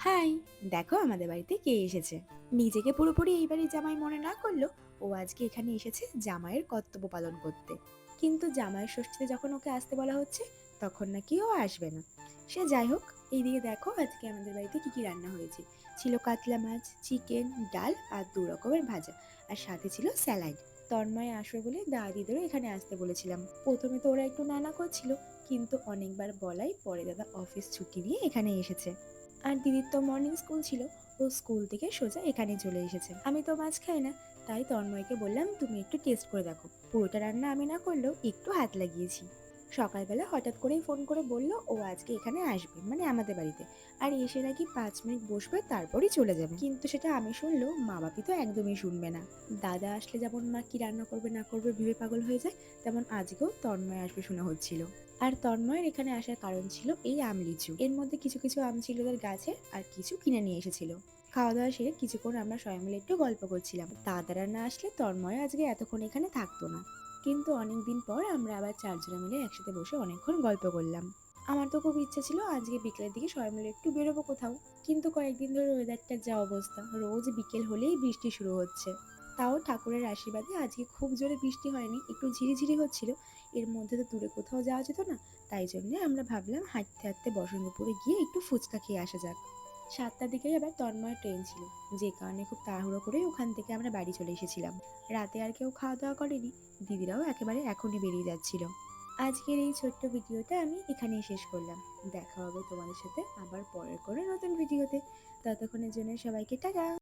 High, দেখো আমাদের বাড়িতে কে এসেছে। নিজেকে পুরোপুরি এই বাড়ির জামাই মনে না করলেও ও আজকে এখানে এসেছে জামাইয়ের কর্তব্য পালন করতে। কিন্তু জামাইয়ের ষষ্ঠীতে যখন ওকে আসতে বলা হচ্ছে তখন নাকি ও আসবে না। সে যাই হোক, এইদিকে দেখো আজকে আমাদের বাড়িতে কি কি রান্না হয়েছে। ছিল কাতলা মাছ, চিকেন, ডাল আর 2 রকমের ভাজা, আর সাথে ছিল স্যালাড। তন্ময় আসবে বলে দাদিদেরও এখানে আসতে বলেছিলাম। প্রথমে তো ওরা একটু নানা করছিল, কিন্তু অনেকবার বলাই পরে দাদা অফিস ছুটি নিয়ে এখানে এসেছে। আর দিদির তো মর্নিং স্কুল ছিল, ও স্কুল থেকে সোজা এখানে চলে এসেছে। আমি তো মাছ খাই না, তাই তন্ময়কে বললাম তুমি একটু টেস্ট করে দেখো। পুরোটা রান্না আমি না করলেও একটু হাত লাগিয়েছি। সকালবেলা হঠাৎ করেই ফোন করে বলল ও আজকে এখানে আসবে, মানে আমাদের বাড়িতে। আর এসে নাকি 5 মিনিট বসবে তারপরই চলে যাবে। কিন্তু সেটা আমি শুনলেও মা বাপি তো একদমই শুনবে না। দাদা আসলে যেমন মা কি রান্না করবে না করবে ভেবে পাগল হয়ে যায়, তেমন আজকেও তন্ময় আসবে শোনা হচ্ছিল। আর তন্ময়ের এখানে আসার কারণ ছিল এই আম লিচু। এর মধ্যে কিছু কিছু আম ছিল ওদের গাছে, আর কিছু কিনে নিয়ে এসেছিল। খাওয়া দাওয়া সেরে কিছুক্ষণ আমরা সবাই মিলে একটু গল্প করছিলাম। দাদারা না আসলে তন্ময় আজকে এতক্ষণ এখানে থাকতো না। কিন্তু অনেকদিন পর আমরা আবার 4 জনে মিলে একসাথে বসে অনেকক্ষণ গল্প করলাম। আমার তো খুব ইচ্ছে ছিল আজকে বিকেলের দিকে সবাই মিলে একটু বেরোবো কোথাও, কিন্তু কয়েকদিন ধরে ওয়েদারটার যা অবস্থা, রোজ বিকেল হলেই বৃষ্টি শুরু হচ্ছে। তাও ঠাকুরের আশীর্বাদে আজকে খুব জোরে বৃষ্টি হয়নি, একটু ঝিরিঝিরি হচ্ছিল। এর মধ্যে তো দূরে কোথাও যাওয়া যেত না, তাই জন্য আমরা ভাবলাম হাঁটতে হাঁটতে বসন্তপুরে গিয়ে একটু ফুচকা খেয়ে আসা যাক। 7টার দিকেই আবার তন্ময় ট্রেন ছিল, যে কারণে খুব তাড়াহুড়ো করে ওখান থেকে আমরা বাড়ি চলে এসেছিলাম। রাতে আর কেউ খাওয়া দাওয়া করেনি, দিদিরাও একেবারে এখনই বেরিয়ে যাচ্ছিল। আজকের এই ছোট্ট ভিডিওটা আমি এখানেই শেষ করলাম। দেখা হবে তোমাদের সাথে আবার পরের কোনো নতুন ভিডিওতে। ততক্ষণের জন্য সবাইকে টাটা।